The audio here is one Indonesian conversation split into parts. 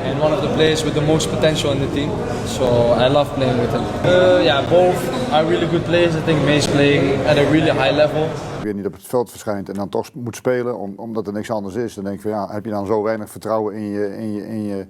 and one of the players with the most potential in the team. So I love playing with him. Yeah, both are really good players. I think May's playing at a really high level. Weer niet op het veld verschijnt en dan toch moet spelen omdat er niks anders is. Dan denk ik van ja, heb je dan zo weinig vertrouwen in je...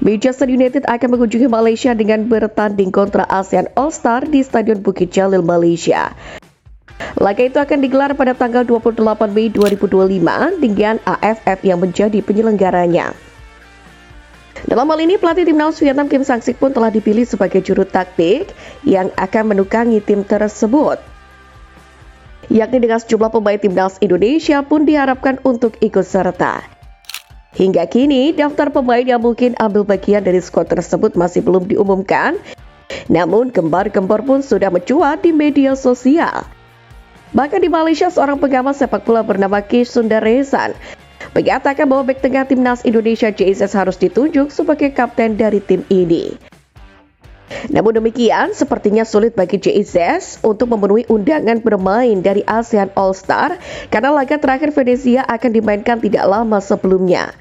Manchester United akan mengunjungi Malaysia dengan bertanding kontra ASEAN All-Star di Stadion Bukit Jalil, Malaysia. Laga itu akan digelar pada tanggal 28 Mei 2025 dengan AFF yang menjadi penyelenggaranya. Dalam hal ini, pelatih timnas Vietnam Kim Sang-sik pun telah dipilih sebagai juru taktik yang akan menukangi tim tersebut. Yakni dengan sejumlah pemain timnas Indonesia pun diharapkan untuk ikut serta. Hingga kini, daftar pemain yang mungkin ambil bagian dari skuad tersebut masih belum diumumkan. Namun, gembar-gembor pun sudah mencuat di media sosial. Bahkan di Malaysia, seorang pengamat sepak bola bernama Kees Sundaresan mengatakan bahwa bek tengah timnas Indonesia JIZ harus ditunjuk sebagai kapten dari tim ini. Namun demikian, sepertinya sulit bagi JIZ untuk memenuhi undangan bermain dari ASEAN All-Star karena laga terakhir Venezia akan dimainkan tidak lama sebelumnya.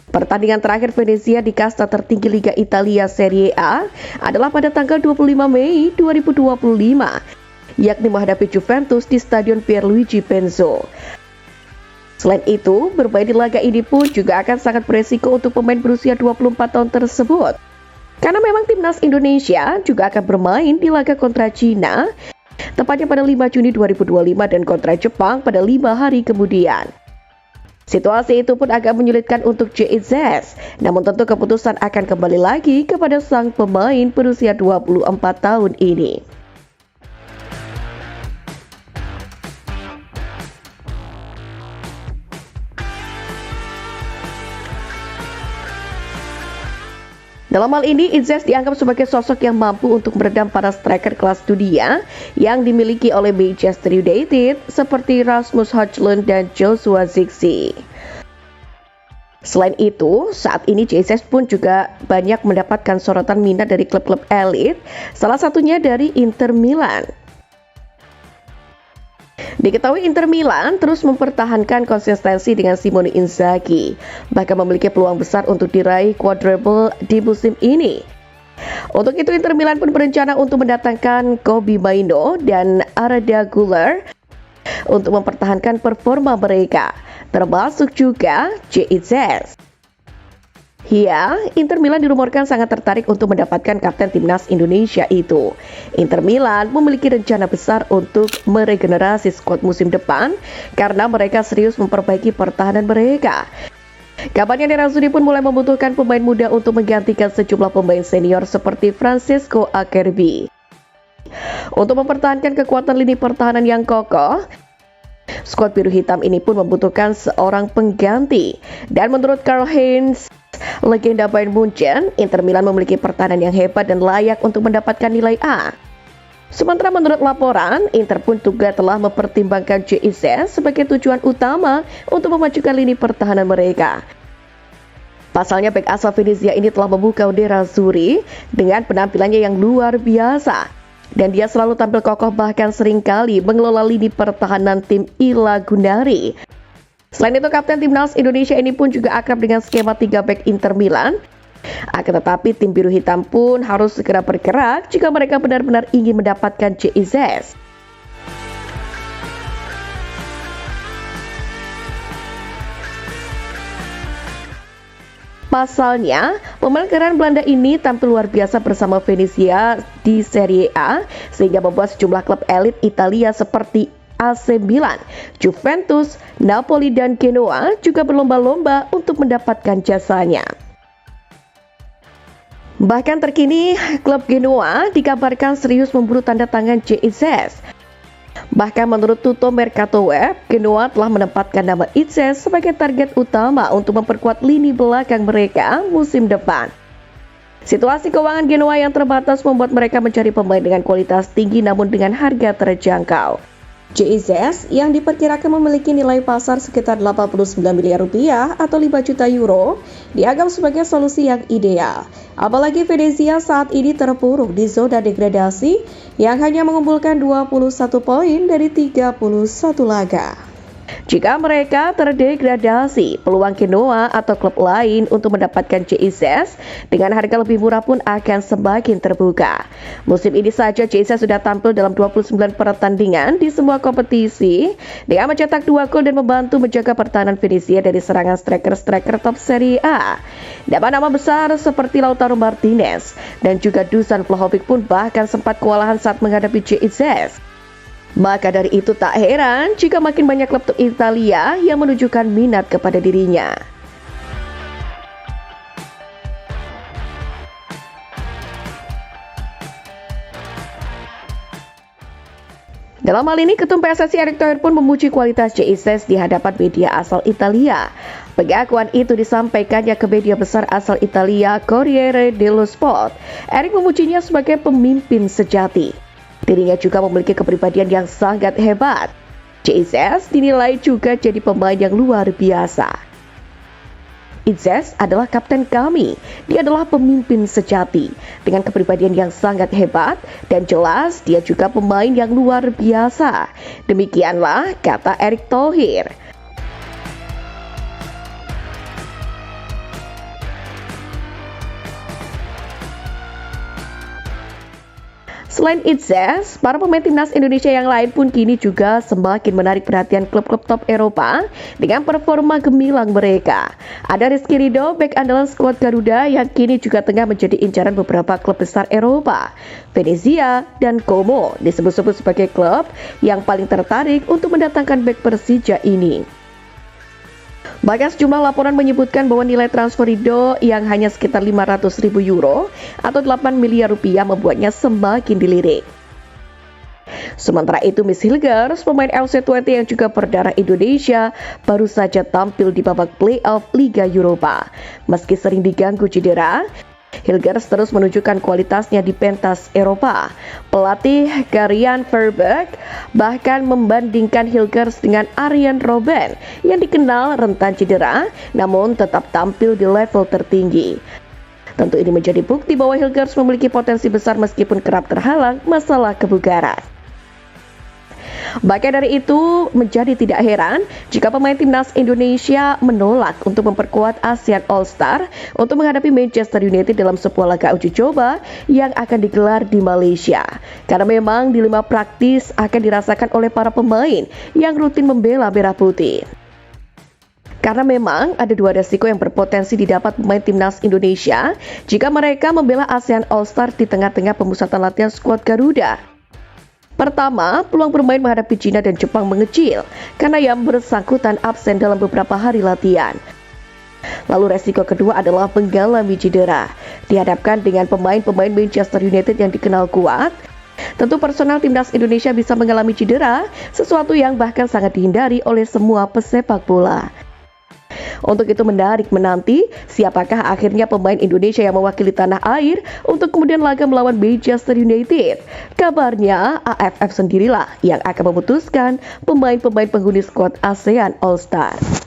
Pertandingan terakhir Venezia di kasta tertinggi Liga Italia Serie A adalah pada tanggal 25 Mei 2025, yakni menghadapi Juventus di Stadion Pierluigi Penzo. Selain itu, bermain di laga ini pun juga akan sangat beresiko untuk pemain berusia 24 tahun tersebut. Karena memang timnas Indonesia juga akan bermain di laga kontra Cina, tepatnya pada 5 Juni 2025 dan kontra Jepang pada 5 hari kemudian. Situasi itu pun agak menyulitkan untuk JIZ, namun tentu keputusan akan kembali lagi kepada sang pemain berusia 24 tahun ini. Dalam hal ini, Izzes dianggap sebagai sosok yang mampu untuk meredam para striker kelas dunia yang dimiliki oleh Manchester United seperti Rasmus Højlund dan Joshua Zirkzee. Selain itu, saat ini Izzes pun juga banyak mendapatkan sorotan minat dari klub-klub elit, salah satunya dari Inter Milan. Diketahui Inter Milan terus mempertahankan konsistensi dengan Simone Inzaghi, bahkan memiliki peluang besar untuk diraih quadruple di musim ini. Untuk itu Inter Milan pun berencana untuk mendatangkan Kobbie Mainoo dan Arda Güler untuk mempertahankan performa mereka, termasuk juga JIZ. Ya, Inter Milan dirumorkan sangat tertarik untuk mendapatkan kapten timnas Indonesia itu. Inter Milan memiliki rencana besar untuk meregenerasi skuad musim depan karena mereka serius memperbaiki pertahanan mereka. Kabarnya Nerazzurri pun mulai membutuhkan pemain muda untuk menggantikan sejumlah pemain senior seperti Francesco Acerbi. Untuk mempertahankan kekuatan lini pertahanan yang kokoh, skuad biru hitam ini pun membutuhkan seorang pengganti. Dan menurut Karl-Heinz, legenda Bayern Munchen, Inter Milan memiliki pertahanan yang hebat dan layak untuk mendapatkan nilai A. Sementara menurut laporan, Inter pun juga telah mempertimbangkan JIZ sebagai tujuan utama untuk memajukan lini pertahanan mereka. Pasalnya bek asal Venezia ini telah membuka Nerazzurri dengan penampilannya yang luar biasa. Dan dia selalu tampil kokoh bahkan seringkali mengelola lini pertahanan tim Ila Gunari. Selain itu, kapten timnas Indonesia ini pun juga akrab dengan skema 3 back Inter Milan. Akan tetapi tim biru hitam pun harus segera bergerak jika mereka benar-benar ingin mendapatkan JIZ. Pasalnya, pemain keren Belanda ini tampil luar biasa bersama Venezia di Serie A sehingga membuat sejumlah klub elit Italia seperti AC Milan, Juventus, Napoli, dan Genoa juga berlomba-lomba untuk mendapatkan jasanya. Bahkan terkini, klub Genoa dikabarkan serius memburu tanda tangan JIZ. Bahkan menurut Tutto Mercato Web, Genoa telah menempatkan nama Izzes sebagai target utama untuk memperkuat lini belakang mereka musim depan. Situasi keuangan Genoa yang terbatas membuat mereka mencari pemain dengan kualitas tinggi namun dengan harga terjangkau. JIZ yang diperkirakan memiliki nilai pasar sekitar 89 miliar rupiah atau 5 juta euro dianggap sebagai solusi yang ideal. Apalagi Venezia saat ini terpuruk di zona degradasi yang hanya mengumpulkan 21 poin dari 31 laga. Jika mereka terdegradasi, peluang Genoa atau klub lain untuk mendapatkan JIZ dengan harga lebih murah pun akan semakin terbuka. Musim ini saja JIZ sudah tampil dalam 29 pertandingan di semua kompetisi dengan mencetak 2 gol dan membantu menjaga pertahanan Venezia dari serangan striker-striker top Serie A. Nama-nama besar seperti Lautaro Martinez dan juga Dusan Vlahovic pun bahkan sempat kewalahan saat menghadapi JIZ. Maka dari itu tak heran jika makin banyak klub Italia yang menunjukkan minat kepada dirinya. Dalam hal ini, Ketum PSSI Erick Thohir pun memuji kualitas JIZ di hadapan media asal Italia. Pengakuan itu disampaikannya ke media besar asal Italia, Corriere dello Sport. Erick memujinya sebagai pemimpin sejati. Dirinya juga memiliki kepribadian yang sangat hebat. JIZ dinilai juga jadi pemain yang luar biasa. Izez adalah kapten kami. Dia adalah pemimpin sejati dengan kepribadian yang sangat hebat dan jelas dia juga pemain yang luar biasa. Demikianlah kata Erick Thohir. Selain Izez, para pemain timnas Indonesia yang lain pun kini juga semakin menarik perhatian klub-klub top Eropa dengan performa gemilang mereka. Ada Rizky Ridho, bek andalan skuad Garuda yang kini juga tengah menjadi incaran beberapa klub besar Eropa. Venezia dan Como disebut-sebut sebagai klub yang paling tertarik untuk mendatangkan bek Persija ini. Bahkan sejumlah laporan menyebutkan bahwa nilai transfer Ridho yang hanya sekitar 500.000 euro atau 8 miliar rupiah membuatnya semakin dilirik. Sementara itu, Miss Hilgers, pemain LC20 yang juga berdarah Indonesia, baru saja tampil di babak playoff Liga Eropa. Meski sering diganggu cedera, Hilgers terus menunjukkan kualitasnya di pentas Eropa. Pelatih Garian Verbeek bahkan membandingkan Hilgers dengan Arjen Robben yang dikenal rentan cedera namun tetap tampil di level tertinggi. Tentu ini menjadi bukti bahwa Hilgers memiliki potensi besar meskipun kerap terhalang masalah kebugaran. Bahkan dari itu, menjadi tidak heran jika pemain timnas Indonesia menolak untuk memperkuat ASEAN All-Star untuk menghadapi Manchester United dalam sebuah laga uji coba yang akan digelar di Malaysia. Karena memang dilema praktis akan dirasakan oleh para pemain yang rutin membela merah putih. Karena memang ada dua resiko yang berpotensi didapat pemain timnas Indonesia jika mereka membela ASEAN All-Star di tengah-tengah pemusatan latihan skuad Garuda. Pertama, peluang bermain menghadapi China dan Jepang mengecil karena yang bersangkutan absen dalam beberapa hari latihan. Lalu resiko kedua adalah mengalami cedera. Dihadapkan dengan pemain-pemain Manchester United yang dikenal kuat, tentu personal timnas Indonesia bisa mengalami cedera, sesuatu yang bahkan sangat dihindari oleh semua pesepak bola. Untuk itu menarik menanti siapakah akhirnya pemain Indonesia yang mewakili tanah air untuk kemudian laga melawan Manchester United. Kabarnya AFF sendirilah yang akan memutuskan pemain-pemain penghuni skuad ASEAN All-Star.